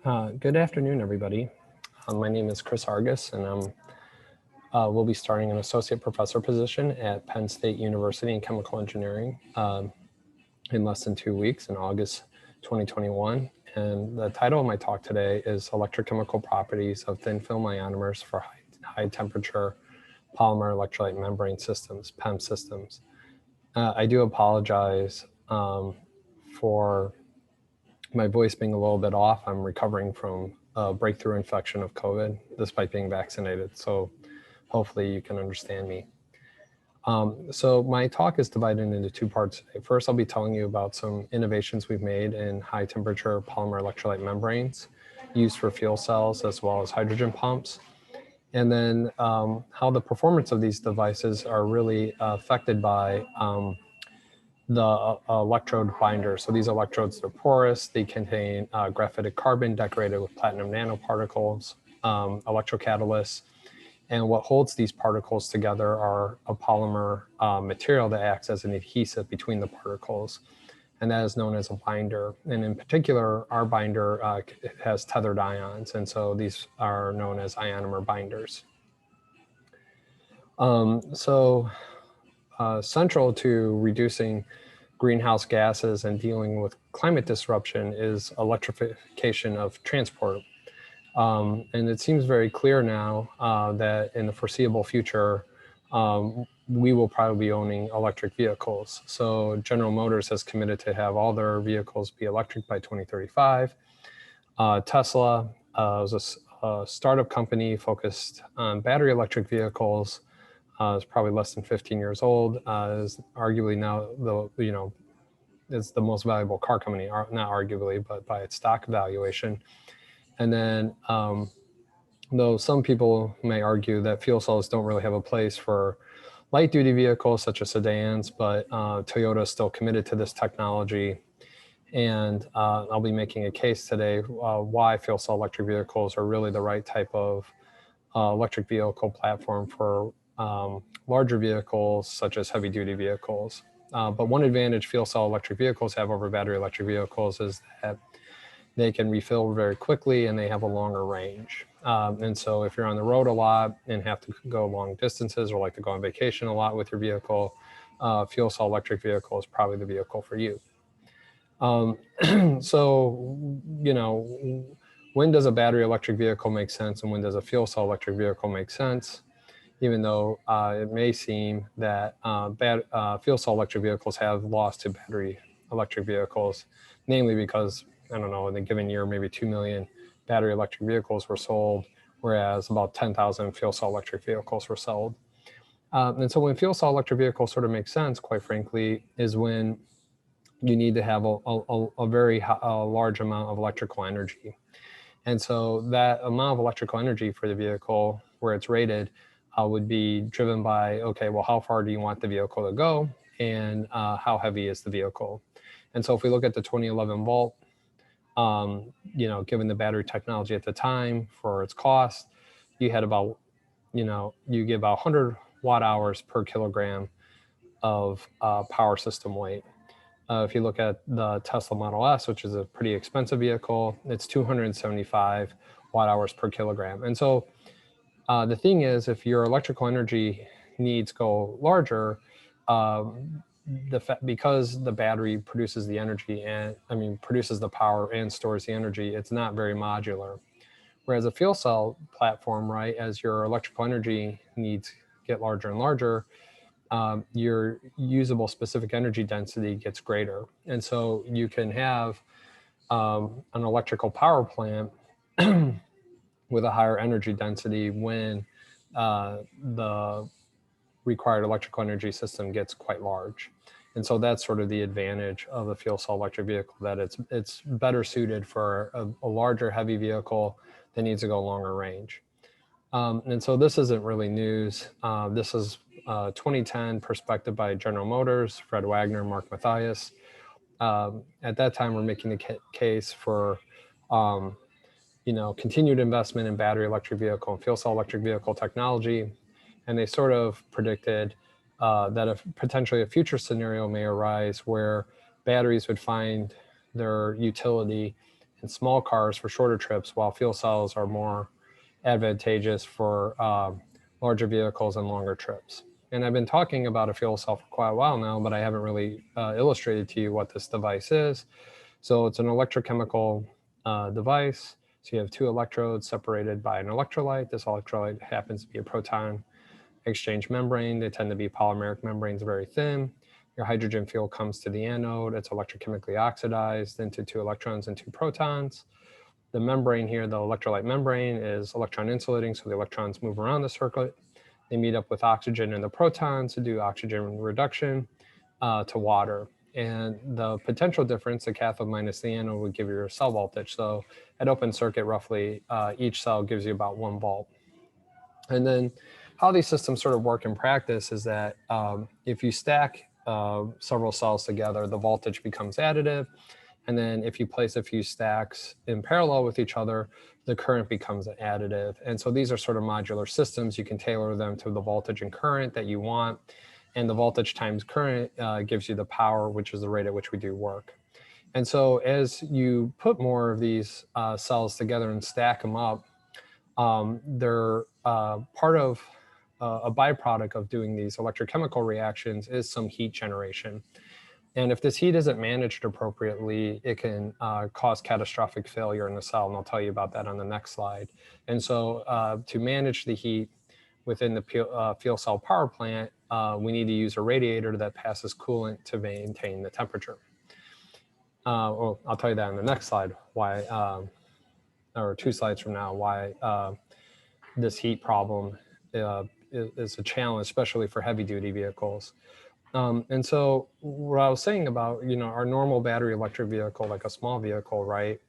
Good afternoon, everybody. My name is Chris Argus, and we'll be starting an associate professor position at Penn State University in chemical engineering in less than 2 weeks in August 2021. And the title of my talk today is Electrochemical Properties of Thin Film Ionomers for High Temperature Polymer Electrolyte Membrane Systems, PEM systems. I do apologize for my voice being a little bit off. I'm recovering from a breakthrough infection of COVID despite being vaccinated. So hopefully you can understand me. So my talk is divided into two parts. First, I'll be telling you about some innovations we've made in high temperature polymer electrolyte membranes used for fuel cells as well as hydrogen pumps. And then how the performance of these devices are really affected by the electrode binder. So these electrodes are porous. They contain graphitic carbon decorated with platinum nanoparticles, electrocatalysts. And what holds these particles together are a polymer material that acts as an adhesive between the particles. And that is known as a binder. And in particular, our binder has tethered ions. And so these are known as ionomer binders. Central to reducing greenhouse gases and dealing with climate disruption is electrification of transport. And it seems very clear now that in the foreseeable future, we will probably be owning electric vehicles. So General Motors has committed to have all their vehicles be electric by 2035. Tesla is a startup company focused on battery electric vehicles. Is probably less than 15 years old, is arguably now it's the most valuable car company, not arguably, but by its stock valuation. And then, though some people may argue that fuel cells don't really have a place for light duty vehicles such as sedans, but Toyota is still committed to this technology. And I'll be making a case today why fuel cell electric vehicles are really the right type of electric vehicle platform for larger vehicles such as heavy duty vehicles. But one advantage fuel cell electric vehicles have over battery electric vehicles is that they can refill very quickly and they have a longer range. And so if you're on the road a lot and have to go long distances or like to go on vacation a lot with your vehicle, fuel cell electric vehicle is probably the vehicle for you. So, when does a battery electric vehicle make sense and when does a fuel cell electric vehicle make sense? Even though it may seem that fuel cell electric vehicles have lost to battery electric vehicles, namely because, I don't know, in a given year, maybe 2 million battery electric vehicles were sold, whereas about 10,000 fuel cell electric vehicles were sold. And so when fuel cell electric vehicles sort of make sense, quite frankly, is when you need to have a very large amount of electrical energy. And so that amount of electrical energy for the vehicle where it's rated would be driven by, okay, well, how far do you want the vehicle to go and how heavy is the vehicle? And so if we look at the 2011 Volt, given the battery technology at the time for its cost, you had about, you get about 100 watt hours per kilogram of power system weight. If you look at the Tesla Model S, which is a pretty expensive vehicle, it's 275 watt hours per kilogram. And so the thing is, if your electrical energy needs go larger, because the battery produces the energy and produces the power and stores the energy, it's not very modular. Whereas a fuel cell platform, right, as your electrical energy needs get larger and larger, your usable specific energy density gets greater. And so you can have an electrical power plant with a higher energy density when the required electrical energy system gets quite large. And so that's sort of the advantage of the fuel cell electric vehicle, that it's better suited for a larger heavy vehicle that needs to go longer range. And so this isn't really news. This is 2010 perspective by General Motors, Fred Wagner, Mark Mathias. At that time, we're making the case for continued investment in battery electric vehicle and fuel cell electric vehicle technology. And they sort of predicted that potentially a future scenario may arise where batteries would find their utility in small cars for shorter trips, while fuel cells are more advantageous for larger vehicles and longer trips. And I've been talking about a fuel cell for quite a while now, but I haven't really illustrated to you what this device is. So it's an electrochemical device. So you have two electrodes separated by an electrolyte. This electrolyte happens to be a proton exchange membrane. They tend to be polymeric membranes, very thin. Your hydrogen fuel comes to the anode. It's electrochemically oxidized into 2 electrons and 2 protons. The membrane here, the electrolyte membrane, is electron insulating, so the electrons move around the circuit. They meet up with oxygen and the protons to do oxygen reduction to water. And the potential difference, the cathode minus the anode, would give you your cell voltage. So at open circuit, roughly each cell gives you about 1 volt. And then how these systems sort of work in practice is that if you stack several cells together, the voltage becomes additive. And then if you place a few stacks in parallel with each other, the current becomes additive. And so these are sort of modular systems. You can tailor them to the voltage and current that you want. And the voltage times current gives you the power, which is the rate at which we do work. And so as you put more of these cells together and stack them up, they're part of a byproduct of doing these electrochemical reactions is some heat generation. And if this heat isn't managed appropriately, it can cause catastrophic failure in the cell, and I'll tell you about that on the next slide. And so to manage the heat within the fuel cell power plant, we need to use a radiator that passes coolant to maintain the temperature. Well, I'll tell you that on the next slide, why, or 2 slides from now, why this heat problem is a challenge, especially for heavy-duty vehicles. And so what I was saying about, our normal battery electric vehicle, like a small vehicle, right?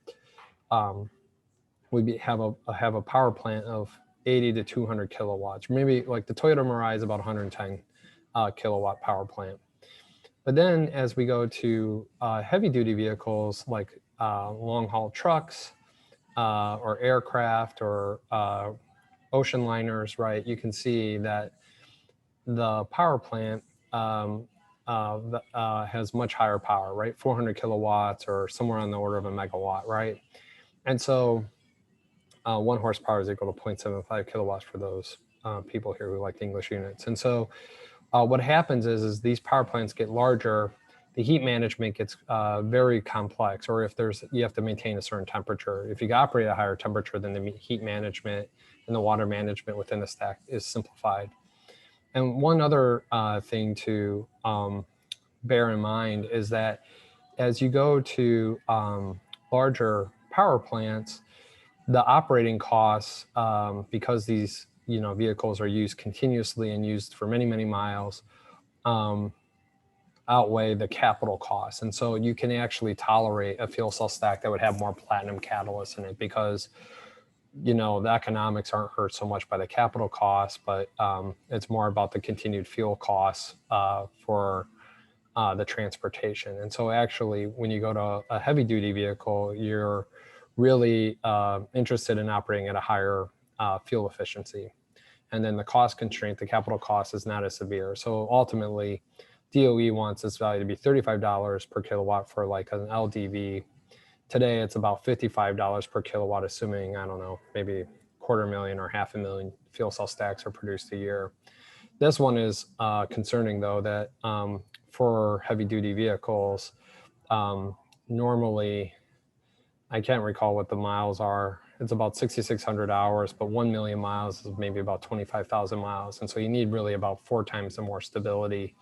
We have a power plant of 80 to 200 kilowatts. Maybe like the Toyota Mirai is about 110 kilowatt power plant. But then as we go to heavy duty vehicles like long haul trucks or aircraft or ocean liners, right? You can see that the power plant has much higher power, right? 400 kilowatts or somewhere on the order of a megawatt, right? And so 1 horsepower is equal to 0.75 kilowatts for those people here who like the English units. And so what happens is these power plants get larger, the heat management gets very complex, or if you have to maintain a certain temperature. If you operate at a higher temperature, then the heat management and the water management within the stack is simplified. And one other thing to bear in mind is that as you go to larger power plants, the operating costs, because these vehicles are used continuously and used for many, many miles, outweigh the capital costs. And so you can actually tolerate a fuel cell stack that would have more platinum catalysts in it because the economics aren't hurt so much by the capital costs, but it's more about the continued fuel costs for the transportation. And so actually, when you go to a heavy duty vehicle, you're really interested in operating at a higher fuel efficiency. And then the cost constraint, the capital cost, is not as severe. So ultimately, DOE wants this value to be $35 per kilowatt for like an LDV. Today, it's about $55 per kilowatt, assuming, I don't know, maybe 250,000 or 500,000 fuel cell stacks are produced a year. This one is concerning, though, that for heavy-duty vehicles, normally, I can't recall what the miles are. It's about 6,600 hours, but 1 million miles is maybe about 25,000 miles. And so you need really about 4 times the more stability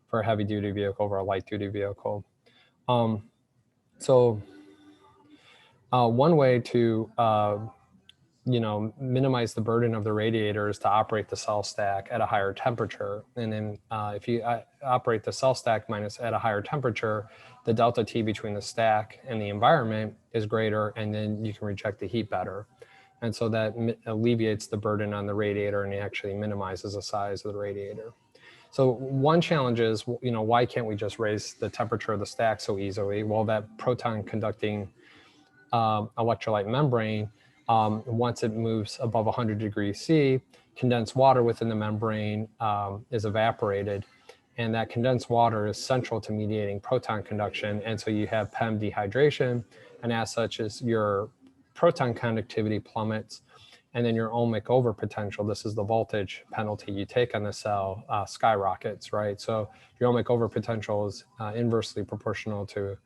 for a heavy-duty vehicle over a light-duty vehicle. One way to minimize the burden of the radiator is to operate the cell stack at a higher temperature. And then if you operate the cell stack at a higher temperature, the delta T between the stack and the environment is greater, and then you can reject the heat better. And so that alleviates the burden on the radiator and it actually minimizes the size of the radiator. So one challenge is, why can't we just raise the temperature of the stack so easily? Well, that proton conducting electrolyte membrane, once it moves above 100 degrees C, condensed water within the membrane is evaporated. And that condensed water is central to mediating proton conduction. And so you have PEM dehydration and as such as your proton conductivity plummets, and then your ohmic overpotential, this is the voltage penalty you take on the cell, skyrockets, right? So your ohmic overpotential is inversely proportional to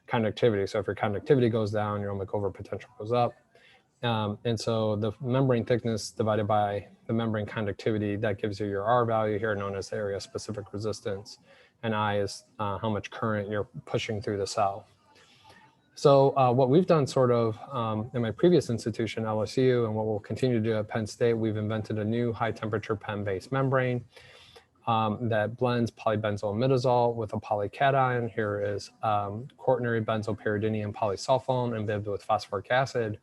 conductivity. So if your conductivity goes down, your ohmic overpotential goes up. And so the membrane thickness divided by the membrane conductivity, that gives you your R value here, known as area specific resistance. And I is how much current you're pushing through the cell. So what we've done sort of in my previous institution, LSU, and what we'll continue to do at Penn State, we've invented a new high temperature PEM-based membrane that blends polybenzylimidazole with a polycation. Here is quaternary benzylpyridinium polysulfone imbibed with phosphoric acid.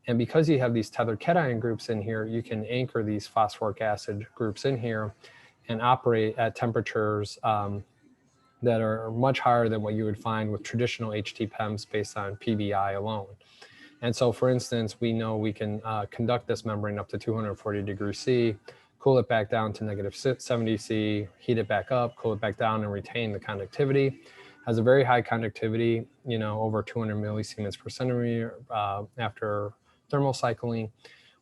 And because you have these tethered cation groups in here, you can anchor these phosphoric acid groups in here and operate at temperatures that are much higher than what you would find with traditional HT-PEMs based on PBI alone. And so, for instance, we know we can conduct this membrane up to 240 degrees C, cool it back down to negative 70 C, heat it back up, cool it back down, and retain the conductivity. Has a very high conductivity, you know, over 200 millisiemens per centimeter after thermal cycling.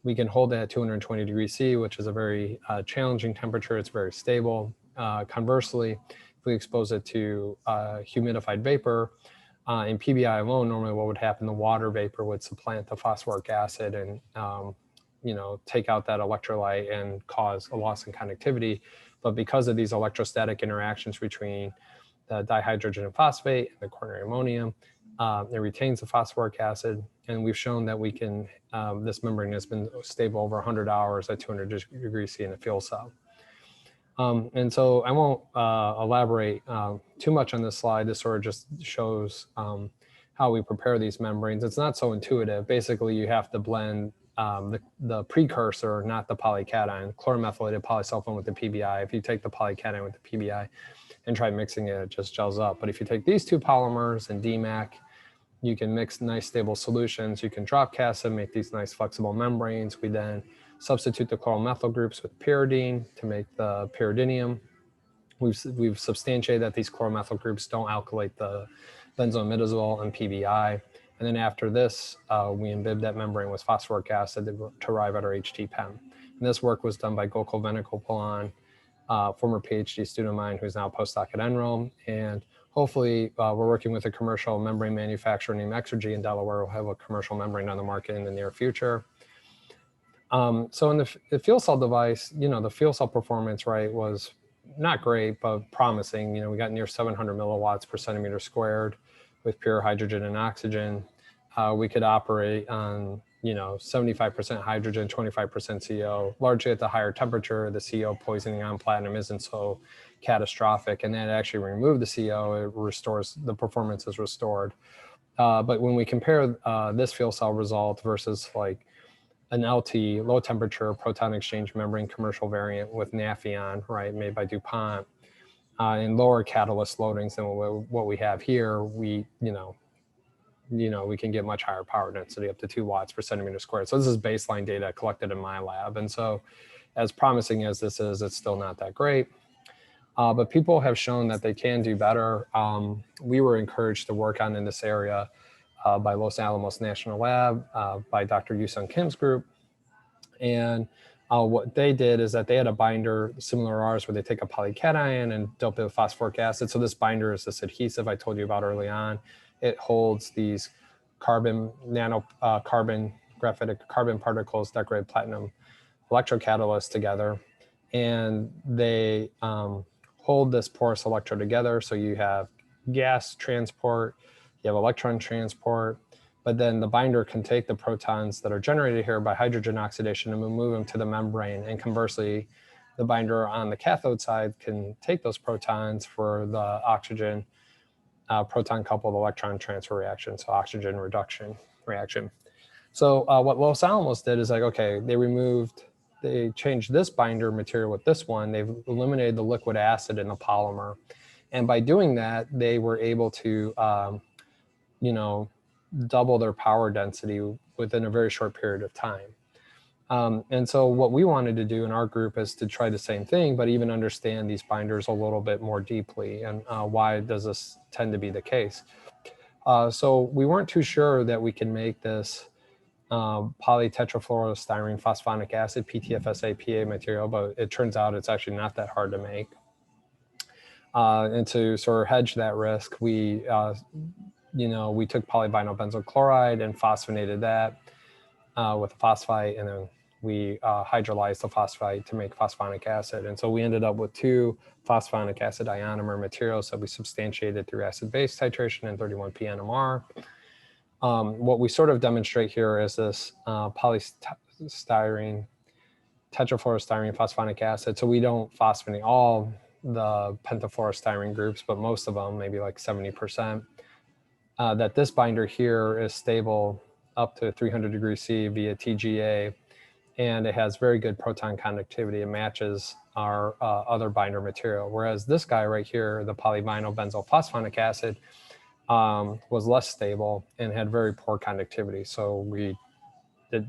We can hold it at 220 degrees C, which is a very challenging temperature. It's very stable. Conversely, if we expose it to humidified vapor, in PBI alone, normally what would happen, the water vapor would supplant the phosphoric acid and you know, take out that electrolyte and cause a loss in conductivity. But because of these electrostatic interactions between the dihydrogen and phosphate and the quaternary ammonium, it retains the phosphoric acid. And we've shown that we can, this membrane has been stable over 100 hours at 200 degrees C in a fuel cell. And so I won't elaborate too much on this slide. This sort of just shows how we prepare these membranes. It's not so intuitive. Basically, you have to blend the precursor, not the polycation, chloromethylated polysulfone with the PBI. If you take the polycation with the PBI and try mixing it, it just gels up. But if you take these two polymers and DMAC, you can mix nice stable solutions. You can drop cast them, make these nice flexible membranes. We then substitute the chloromethyl groups with pyridine to make the pyridinium. We've substantiated that these chloromethyl groups don't alkylate the benzylimidazole and PBI. And then after this, we imbibe that membrane with phosphoric acid to arrive at our HT-PEM. And this work was done by Gokul Venugopal, former PhD student of mine who's now a postdoc at NROM. And hopefully we're working with a commercial membrane manufacturer named Exergy in Delaware. We'll have a commercial membrane on the market in the near future. So in the fuel cell device, you know, the fuel cell performance, right, was not great, but promising. You know, we got near 700 milliwatts per centimeter squared with pure hydrogen and oxygen. We could operate on, you know, 75% hydrogen, 25% CO, largely at the higher temperature. The CO poisoning on platinum isn't so catastrophic, and then actually remove the CO, it restores, the performance is restored. But when we compare this fuel cell result versus like an LT, low temperature proton exchange membrane commercial variant with Nafion, right, made by DuPont, and lower catalyst loadings than what we have here, we, you know, we can get much higher power density, up to 2 watts per centimeter squared. So this is baseline data collected in my lab. And so as promising as this is, it's still not that great. But people have shown that they can do better. We were encouraged to work on in this area by Los Alamos National Lab, by Dr. Yoosung Kim's group. And what they did is that they had a binder similar to ours where they take a polycation and dope it with phosphoric acid. So this binder is this adhesive I told you about early on. It holds these graphitic carbon particles, decorated platinum electrocatalysts together. And they hold this porous electrode together. So you have gas transport, you have electron transport, but then the binder can take the protons that are generated here by hydrogen oxidation and move them to the membrane. And conversely, the binder on the cathode side can take those protons for the oxygen proton coupled electron transfer reaction, so oxygen reduction reaction. So what Los Alamos did is like, okay, they changed this binder material with this one. They've eliminated the liquid acid in the polymer. And by doing that, they were able to, you know, double their power density within a very short period of time. And so what we wanted to do in our group is to try the same thing, but even understand these binders a little bit more deeply and why does this tend to be the case. So we weren't too sure that we can make this polytetrafluorostyrene phosphonic acid, PTFSA-PA material, but it turns out it's actually not that hard to make. And to sort of hedge that risk, we took polyvinyl benzoyl chloride and phosphonated that with a phosphite, and then we hydrolyzed the phosphite to make phosphonic acid. And so we ended up with 2 phosphonic acid ionomer materials that we substantiated through acid-base titration and 31P NMR. What we sort of demonstrate here is this polystyrene, tetrafluorostyrene phosphonic acid. So we don't phosphonate all the pentafluorostyrene groups, but most of them, maybe like 70%, that this binder here is stable up to 300 degrees C via TGA, and it has very good proton conductivity. It matches our other binder material. Whereas this guy right here, the polyvinyl benzoyl phosphonic acid, was less stable and had very poor conductivity. So we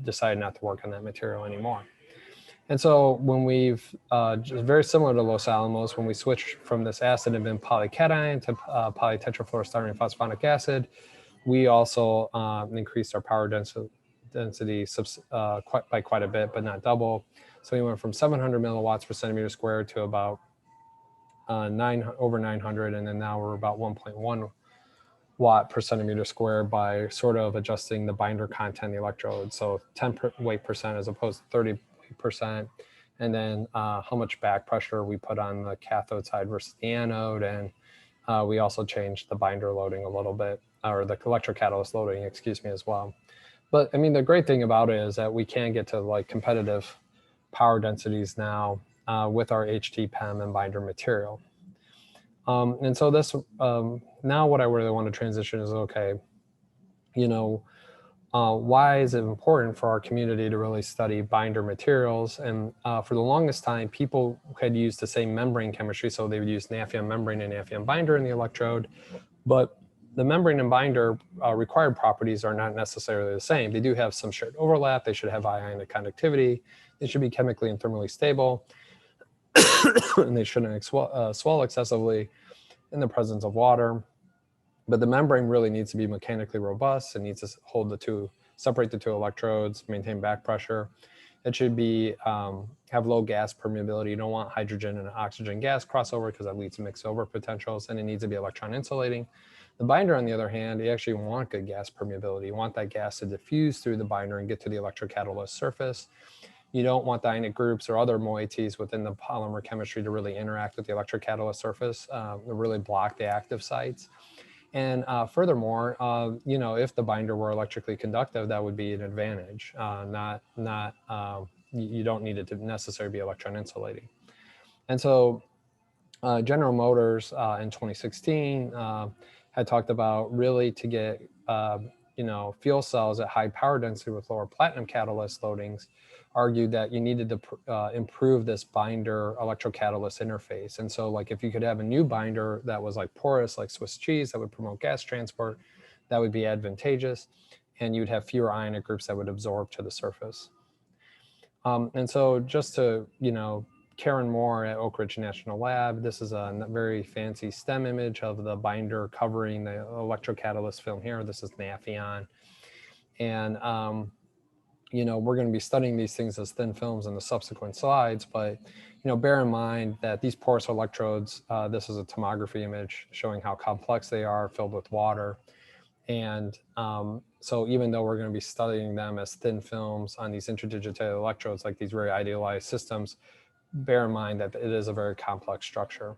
decided not to work on that material anymore. And so when we've, very similar to Los Alamos, when we switched from this acid and been polycation to polytetrafluorostyrene phosphonic acid, we also increased our power density by quite a bit, but not double. So we went from 700 milliwatts per centimeter squared to about over 900, and then now we're about 1.1 watt per centimeter squared by sort of adjusting the binder content of the electrode. So 10 weight percent as opposed to 30%. And then how much back pressure we put on the cathode side versus the anode. And we also changed the binder loading a little bit, or the electrocatalyst loading, excuse me, as well. But I mean, the great thing about it is that we can get to like competitive power densities now with our HT-PEM and binder material. And so this, now what I really want to transition is, okay, why is it important for our community to really study binder materials? And for the longest time, people had used the same membrane chemistry. So they would use Nafion membrane and Nafion binder in the electrode, but the membrane and binder required properties are not necessarily the same. They do have some shared overlap. They should have high ionic conductivity. They should be chemically and thermally stable. And they shouldn't swell excessively in the presence of water. But the membrane really needs to be mechanically robust. It needs to separate the 2 electrodes, maintain back pressure. It should be have low gas permeability. You don't want hydrogen and oxygen gas crossover because that leads to mix-over potentials, and it needs to be electron insulating. The binder, on the other hand, you actually want good gas permeability. You want that gas to diffuse through the binder and get to the electrocatalyst surface. You don't want the ionic groups or other moieties within the polymer chemistry to really interact with the electrocatalyst surface, to really block the active sites. And furthermore, if the binder were electrically conductive, that would be an advantage. You don't need it to necessarily be electron insulating. And so General Motors in 2016 had talked about really to get fuel cells at high power density with lower platinum catalyst loadings, argued that you needed to improve this binder electrocatalyst interface. And so like if you could have a new binder that was like porous, like Swiss cheese, that would promote gas transport, that would be advantageous. And you'd have fewer ionic groups that would absorb to the surface. And so just to, Karen Moore at Oak Ridge National Lab, this is a very fancy STEM image of the binder covering the electrocatalyst film here. This is Nafion. And we're going to be studying these things as thin films in the subsequent slides, but bear in mind that these porous electrodes, this is a tomography image showing how complex they are, filled with water. And so even though we're going to be studying them as thin films on these interdigitated electrodes, like these very idealized systems, bear in mind that it is a very complex structure.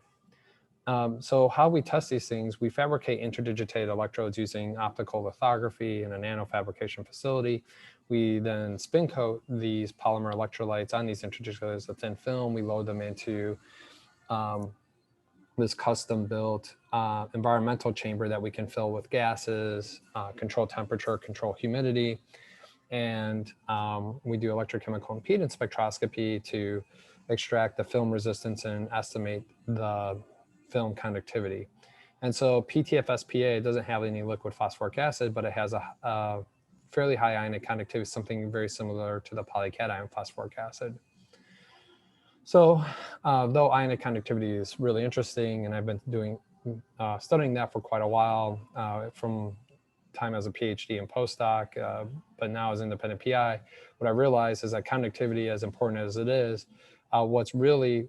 So how we test these things, we fabricate interdigitated electrodes using optical lithography in a nanofabrication facility. We then spin coat these polymer electrolytes on these interdigitated as a thin film. We load them into this custom built environmental chamber that we can fill with gases, control temperature, control humidity. And we do electrochemical impedance spectroscopy to extract the film resistance and estimate the film conductivity. And so PTFS-PA doesn't have any liquid phosphoric acid, but it has a fairly high ionic conductivity, something very similar to the polycation phosphoric acid. So though ionic conductivity is really interesting, and I've been studying that for quite a while, from time as a PhD and postdoc, but now as independent PI, what I realized is that conductivity, as important as it is, what's really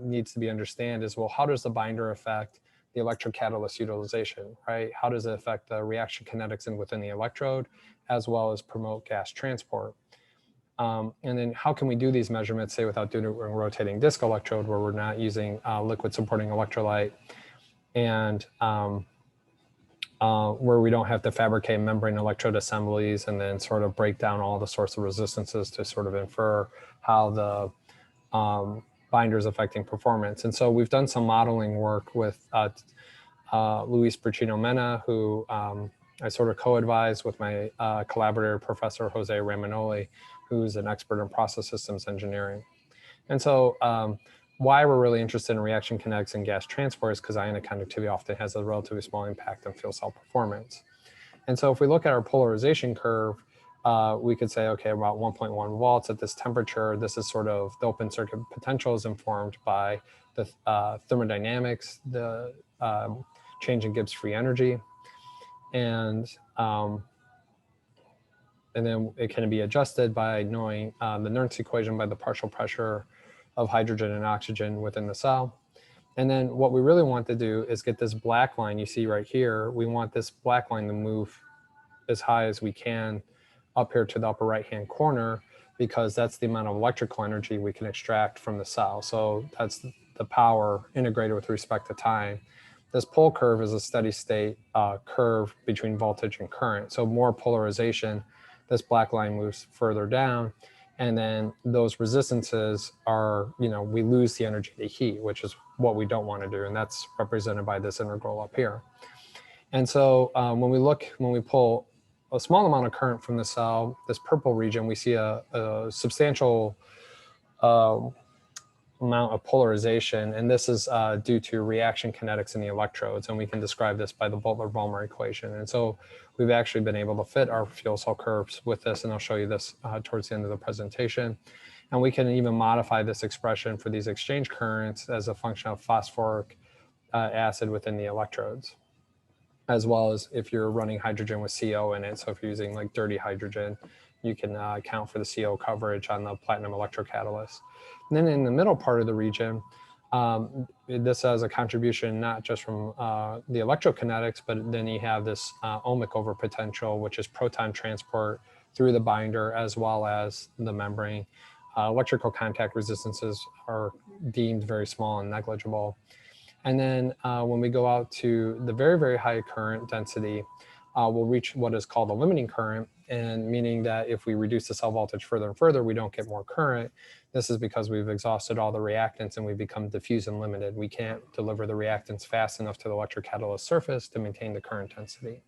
needs to be understood is, well, how does the binder affect the electrocatalyst utilization, right? How does it affect the reaction kinetics within the electrode, as well as promote gas transport? And then how can we do these measurements, say, without doing a rotating disc electrode, where we're not using liquid supporting electrolyte, and where we don't have to fabricate membrane electrode assemblies and then sort of break down all the sorts of resistances to sort of infer how the binder is affecting performance. And so we've done some modeling work with Luis Burchino-Mena, who I sort of co-advised with my collaborator, Professor Jose Ramanoli, who's an expert in process systems engineering. And so why we're really interested in reaction kinetics and gas transport is because ionic conductivity often has a relatively small impact on fuel cell performance. And so if we look at our polarization curve, we could say, okay, about 1.1 volts at this temperature, this is sort of the open circuit potential is informed by the thermodynamics, the change in Gibbs free energy, and then it can be adjusted by knowing the Nernst equation by the partial pressure of hydrogen and oxygen within the cell. And then what we really want to do is get this black line you see right here. We want this black line to move as high as we can up here to the upper right-hand corner, because that's the amount of electrical energy we can extract from the cell. So that's the power integrated with respect to time. This pole curve is a steady state curve between voltage and current. So more polarization, this black line moves further down, and then those resistances are, we lose the energy to heat, which is what we don't want to do, and that's represented by this integral up here. And so when we pull a small amount of current from the cell, this purple region, we see a substantial amount of polarization, and this is due to reaction kinetics in the electrodes, and we can describe this by the Butler-Balmer equation. And so we've actually been able to fit our fuel cell curves with this, and I'll show you this towards the end of the presentation. And we can even modify this expression for these exchange currents as a function of phosphoric acid within the electrodes, as well as if you're running hydrogen with CO in it. So if you're using like dirty hydrogen, you can account for the CO coverage on the platinum electrocatalyst. And then in the middle part of the region, this has a contribution not just from the electrokinetics, but then you have this ohmic overpotential, which is proton transport through the binder as well as the membrane. Electrical contact resistances are deemed very small and negligible. And then when we go out to the very, very high current density, we'll reach what is called a limiting current, and meaning that if we reduce the cell voltage further and further, we don't get more current. This is because we've exhausted all the reactants and we become diffuse and limited. We can't deliver the reactants fast enough to the electrocatalyst surface to maintain the current density.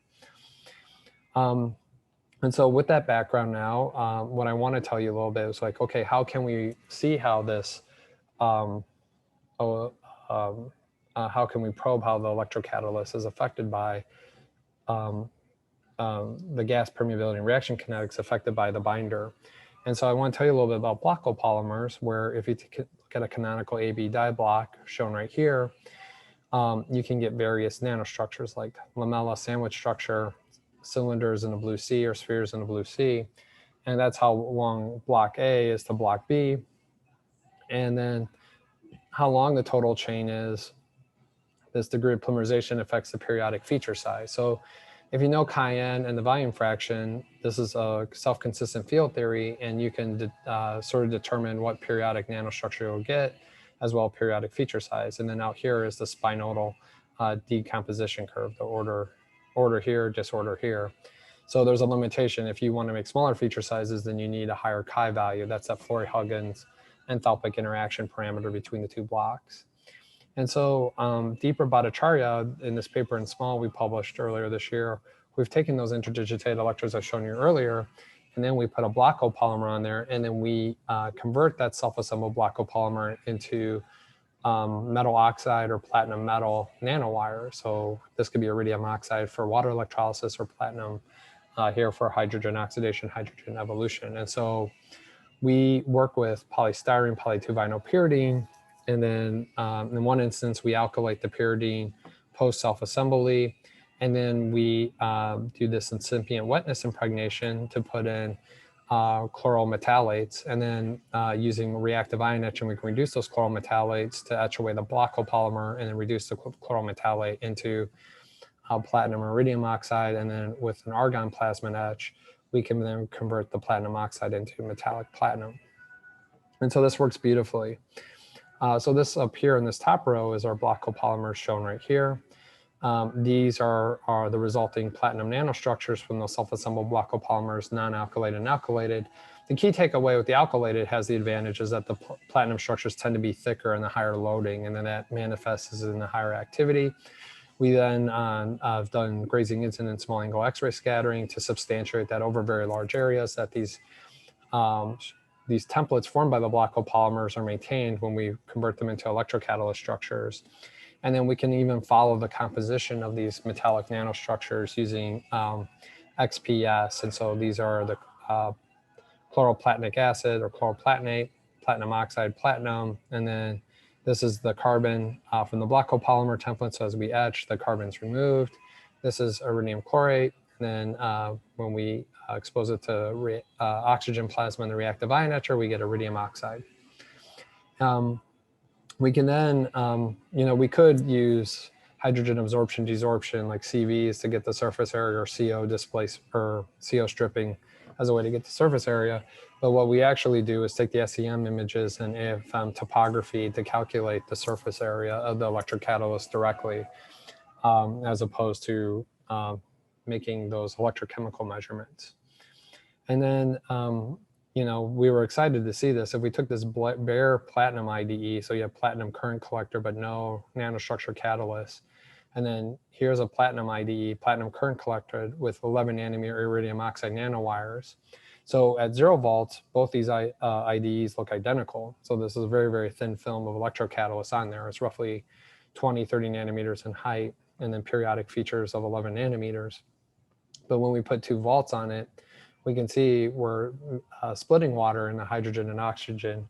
And so with that background now, what I want to tell you a little bit is like, okay, how can we see how this, how can we probe how the electrocatalyst is affected by the gas permeability and reaction kinetics affected by the binder. And so I want to tell you a little bit about block copolymers, where if you look at a canonical AB die block shown right here, you can get various nanostructures like lamella, sandwich structure, cylinders in a blue C or spheres in a blue C. And that's how long block A is to block B. And then how long the total chain is, this degree of polymerization affects the periodic feature size. So if you know chi-n and the volume fraction, this is a self-consistent field theory, and you can sort of determine what periodic nanostructure you'll get, as well as periodic feature size. And then out here is the spinodal decomposition curve, the order here, disorder here. So there's a limitation. If you want to make smaller feature sizes, then you need a higher chi value. That's that Flory-Huggins enthalpic interaction parameter between the two blocks. And so Deepa Bhattacharya, in this paper in Small we published earlier this year, we've taken those interdigitated electrodes I've shown you earlier, and then we put a block copolymer on there, and then we convert that self-assembled block copolymer into metal oxide or platinum metal nanowire. So this could be iridium oxide for water electrolysis, or platinum here for hydrogen oxidation, hydrogen evolution. And so we work with polystyrene, poly-2-vinyl pyridine, and then in one instance, we alkylate the pyridine post self-assembly, And then we do this incipient wetness impregnation to put in chloral metalates, and then using reactive ion etching, we can reduce those chloral metalates to etch away the polymer and then reduce the chloral metalate into platinum iridium oxide, and then with an argon plasma etch, we can then convert the platinum oxide into metallic platinum. And so this works beautifully. So this up here in this top row is our block copolymers shown right here. These are the resulting platinum nanostructures from those self-assembled block copolymers, non-alkylated and alkylated. The key takeaway with the alkylated has the advantage is that the platinum structures tend to be thicker and the higher loading, and then that manifests in the higher activity. We then have done grazing incident small angle X-ray scattering to substantiate that over very large areas that these templates formed by the block copolymers are maintained when we convert them into electrocatalyst structures. And then we can even follow the composition of these metallic nanostructures using XPS. And so these are the chloroplatinic acid or chloroplatinate, platinum oxide, platinum, and then this is the carbon from the block copolymer template. So as we etch, the carbon's removed. This is iridium chlorate. And then when we expose it to oxygen plasma in the reactive ion etcher, we get iridium oxide. We can then, we could use hydrogen absorption, desorption, like CVs to get the surface area, or CO displace, or CO stripping as a way to get the surface area. But what we actually do is take the SEM images and AFM topography to calculate the surface area of the electrocatalyst directly, as opposed to making those electrochemical measurements. And then, we were excited to see this. If we took this bare platinum IDE, so you have platinum current collector, but no nanostructure catalyst. And then here's a platinum IDE, platinum current collector with 11 nanometer iridium oxide nanowires. So at 0 volts, both these IDEs look identical. So this is a very, very thin film of electrocatalyst on there. It's roughly 20, 30 nanometers in height, and then periodic features of 11 nanometers. But when we put 2 volts on it, we can see we're splitting water into hydrogen and oxygen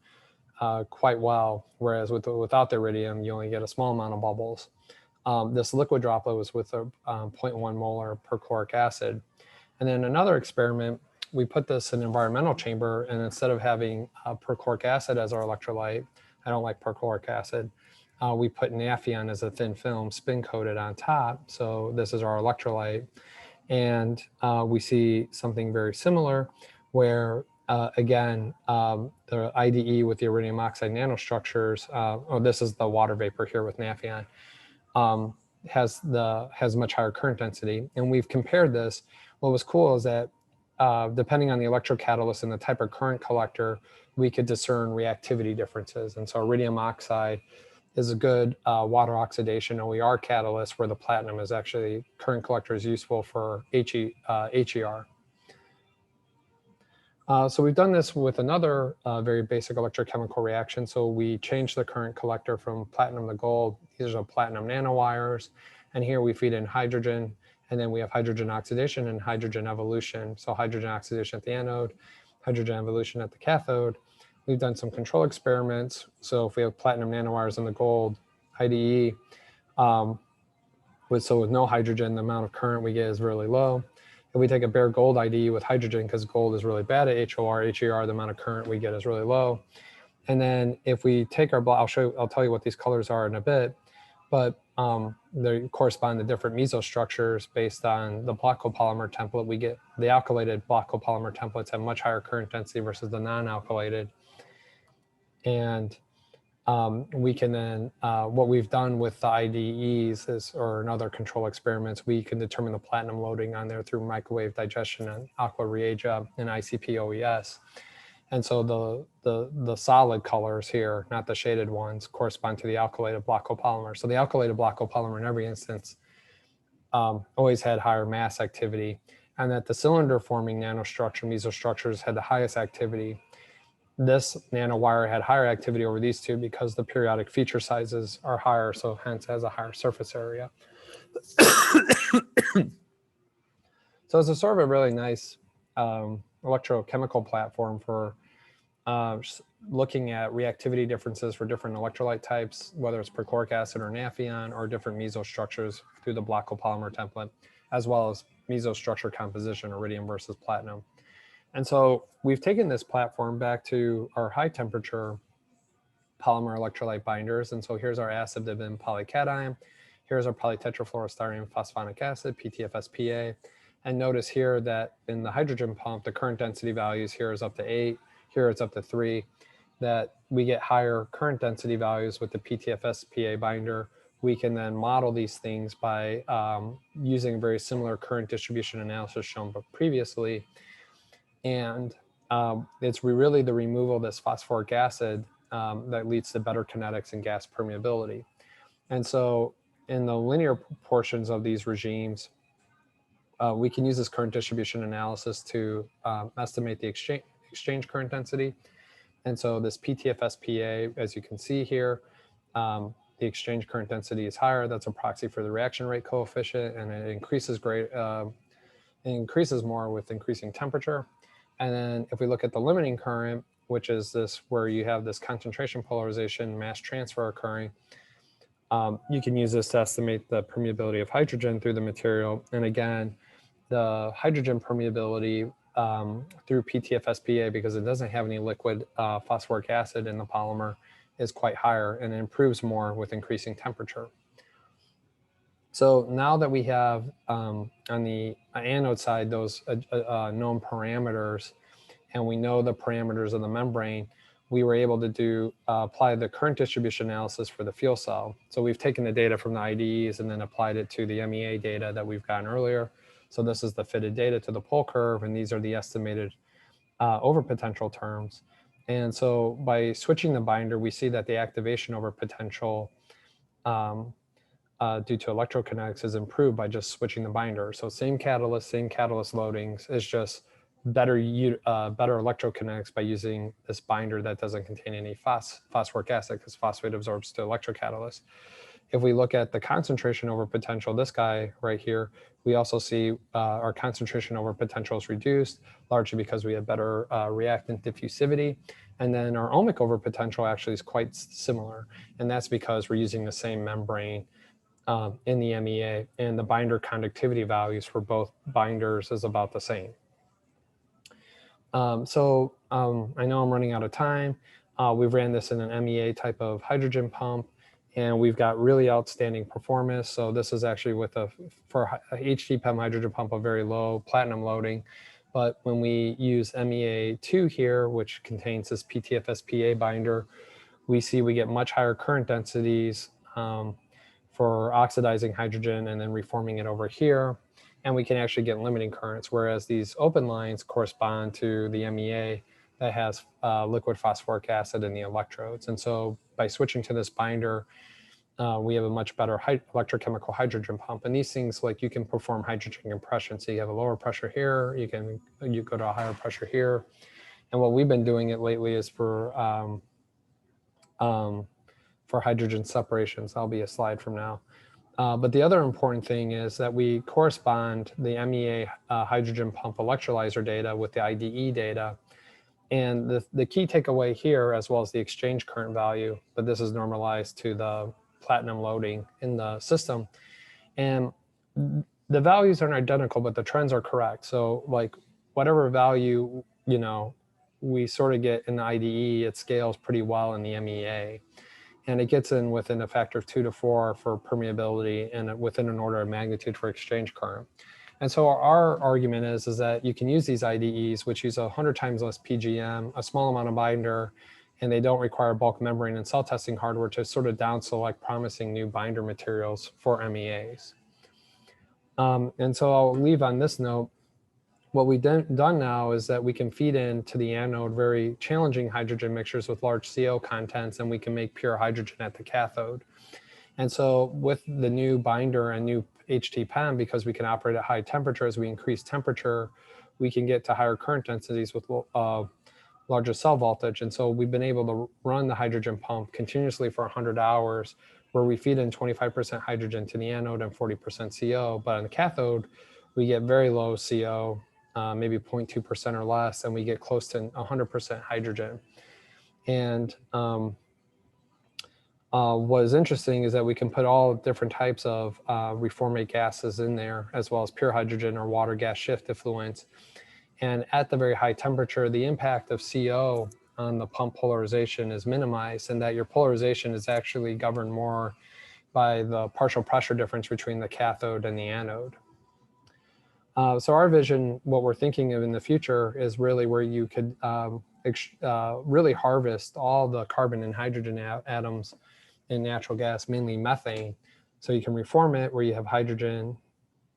quite well, whereas without the iridium, you only get a small amount of bubbles. This liquid droplet was with a 0.1 molar perchloric acid. And then another experiment, we put this in an environmental chamber, and instead of having perchloric acid as our electrolyte, I don't like perchloric acid, we put Nafion as a thin film spin coated on top. So this is our electrolyte. And we see something very similar where, again, the IDE with the iridium oxide nanostructures, this is the water vapor here with Nafion, has much higher current density. And we've compared this. What was cool is that depending on the electrocatalyst and the type of current collector, we could discern reactivity differences. And so iridium oxide is a good water oxidation OER catalyst, where the platinum is actually, current collector is useful for HER. So we've done this with another very basic electrochemical reaction. So we changed the current collector from platinum to gold. These are platinum nanowires. And here we feed in hydrogen, and then we have hydrogen oxidation and hydrogen evolution. So hydrogen oxidation at the anode, hydrogen evolution at the cathode. We've done some control experiments. So if we have platinum nanowires in the gold IDE, with no hydrogen, the amount of current we get is really low. If we take a bare gold IDE with hydrogen, because gold is really bad at HOR, HER, the amount of current we get is really low. And then if we take our, I'll tell you what these colors are in a bit, but they correspond to different mesostructures based on the block copolymer template. We get the alkylated block copolymer templates have much higher current density versus the non-alkylated. And we can then, what we've done with the IDEs is, or in other control experiments, we can determine the platinum loading on there through microwave digestion and aqua reagia and ICP OES. And so the solid colors here, not the shaded ones, correspond to the alkylated block copolymer. So the alkylated block copolymer in every instance always had higher mass activity, and that the cylinder forming nanostructure mesostructures had the highest activity. This nanowire had higher activity over these two because the periodic feature sizes are higher, so hence has a higher surface area. So it's a sort of a really nice electrochemical platform for looking at reactivity differences for different electrolyte types, whether it's perchloric acid or Nafion, or different mesostructures through the block copolymer template, as well as mesostructure composition, iridium versus platinum. And so we've taken this platform back to our high temperature polymer electrolyte binders. And so here's our acid-to-VIM polycation. Here's our polytetrafluorostyrene phosphonic acid, PTFS-PA. And notice here that in the hydrogen pump, the current density values here is up to 8, here it's up to 3, that we get higher current density values with the PTFS-PA binder. We can then model these things by using a very similar current distribution analysis shown previously. And it's really the removal of this phosphoric acid that leads to better kinetics and gas permeability. And so in the linear portions of these regimes, we can use this current distribution analysis to estimate the exchange current density. And so this PTFS-PA, as you can see here, the exchange current density is higher. That's a proxy for the reaction rate coefficient, and it increases more with increasing temperature. And then if we look at the limiting current, which is this where you have this concentration polarization, mass transfer occurring, you can use this to estimate the permeability of hydrogen through the material. And again, the hydrogen permeability through PTFS-PA, because it doesn't have any liquid phosphoric acid in the polymer, is quite higher, and it improves more with increasing temperature. So now that we have on the anode side those known parameters, and we know the parameters of the membrane, we were able to apply the current distribution analysis for the fuel cell. So we've taken the data from the IDEs and then applied it to the MEA data that we've gotten earlier. So this is the fitted data to the pole curve, and these are the estimated overpotential terms. And so by switching the binder, we see that the activation overpotential due to electrokinetics is improved by just switching the binder. So same catalyst loadings, is just better electrokinetics by using this binder that doesn't contain any phosphoric acid, because phosphate absorbs to electrocatalyst. If we look at the concentration over potential, this guy right here, we also see our concentration over potential is reduced, largely because we have better reactant diffusivity. And then our ohmic over potential actually is quite similar. And that's because we're using the same membrane in the MEA, and the binder conductivity values for both binders is about the same. I know I'm running out of time. We've ran this in an MEA type of hydrogen pump, and we've got really outstanding performance. So this is actually for a HT-PEM hydrogen pump, a very low platinum loading. But when we use MEA2 here, which contains this PTFS-PA binder, we see we get much higher current densities for oxidizing hydrogen and then reforming it over here. And we can actually get limiting currents, whereas these open lines correspond to the MEA that has liquid phosphoric acid in the electrodes. And so by switching to this binder, we have a much better electrochemical hydrogen pump. And these things, like, you can perform hydrogen compression. So you have a lower pressure here, you go to a higher pressure here. And what we've been doing it lately is for hydrogen separations. That'll be a slide from now. But the other important thing is that we correspond the MEA hydrogen pump electrolyzer data with the IDE data. And the key takeaway here, as well as the exchange current value, but this is normalized to the platinum loading in the system. And the values aren't identical, but the trends are correct. So like whatever value, we sort of get in the IDE, it scales pretty well in the MEA. And it gets in within a factor of 2 to 4 for permeability and within an order of magnitude for exchange current. And so our argument is that you can use these IDEs, which use 100 times less PGM, a small amount of binder, and they don't require bulk membrane and cell testing hardware to sort of down select promising new binder materials for MEAs. And so I'll leave on this note. What we've done now is that we can feed into the anode very challenging hydrogen mixtures with large CO contents, and we can make pure hydrogen at the cathode. And so with the new binder and new HT-PEM, because we can operate at high temperatures, we increase temperature, we can get to higher current densities with larger cell voltage. And so we've been able to run the hydrogen pump continuously for 100 hours, where we feed in 25% hydrogen to the anode and 40% CO. But on the cathode, we get very low CO maybe 0.2% or less, and we get close to 100% hydrogen. And what is interesting is that we can put all different types of reformate gases in there, as well as pure hydrogen or water gas shift effluents. And at the very high temperature, the impact of CO on the pump polarization is minimized, and that your polarization is actually governed more by the partial pressure difference between the cathode and the anode. So our vision, what we're thinking of in the future, is really where you could really harvest all the carbon and hydrogen atoms in natural gas, mainly methane. So you can reform it where you have hydrogen,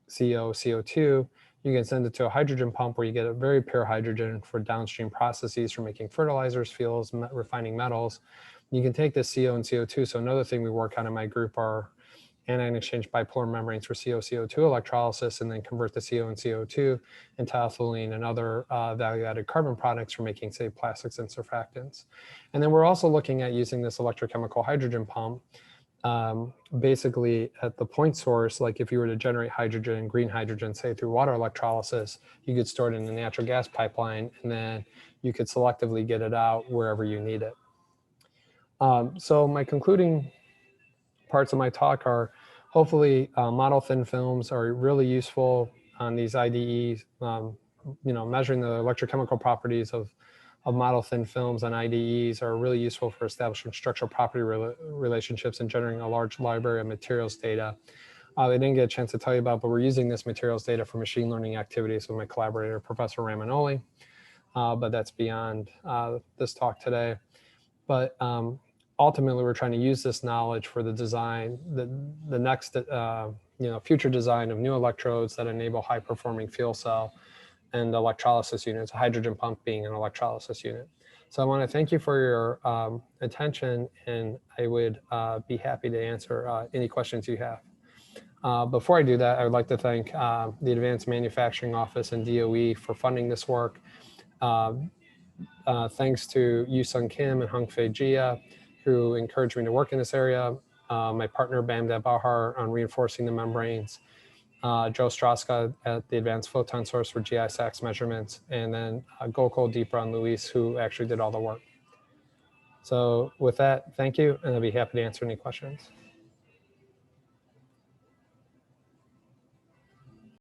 CO, CO2. You can send it to a hydrogen pump where you get a very pure hydrogen for downstream processes for making fertilizers, fuels, refining metals. You can take this CO and CO2. So another thing we work on in my group are anion exchange bipolar membranes for CO-CO2 electrolysis, and then convert the CO and CO2 into ethylene and other value-added carbon products for making, say, plastics and surfactants. And then we're also looking at using this electrochemical hydrogen pump basically at the point source. Like if you were to generate hydrogen, green hydrogen, say through water electrolysis, you could store it in a natural gas pipeline, and then you could selectively get it out wherever you need it. So my concluding parts of my talk are hopefully model thin films are really useful on these IDEs, measuring the electrochemical properties of model thin films on IDEs are really useful for establishing structural property relationships and generating a large library of materials data. I didn't get a chance to tell you about, but we're using this materials data for machine learning activities with my collaborator, Professor Ramanoli, but that's beyond this talk today. But ultimately, we're trying to use this knowledge for the design, the next future design of new electrodes that enable high-performing fuel cell and electrolysis units, a hydrogen pump being an electrolysis unit. So I want to thank you for your attention, and I would be happy to answer any questions you have. Before I do that, I would like to thank the Advanced Manufacturing Office and DOE for funding this work. Thanks to Yu-Sung Kim and Hung-Fei Jia, who encouraged me to work in this area, my partner Bamdad Bahar on reinforcing the membranes, Joe Straska at the Advanced Photon Source for GI SAX measurements, and then Gokul, Deepa, and Luis, who actually did all the work. So with that, thank you, and I'll be happy to answer any questions.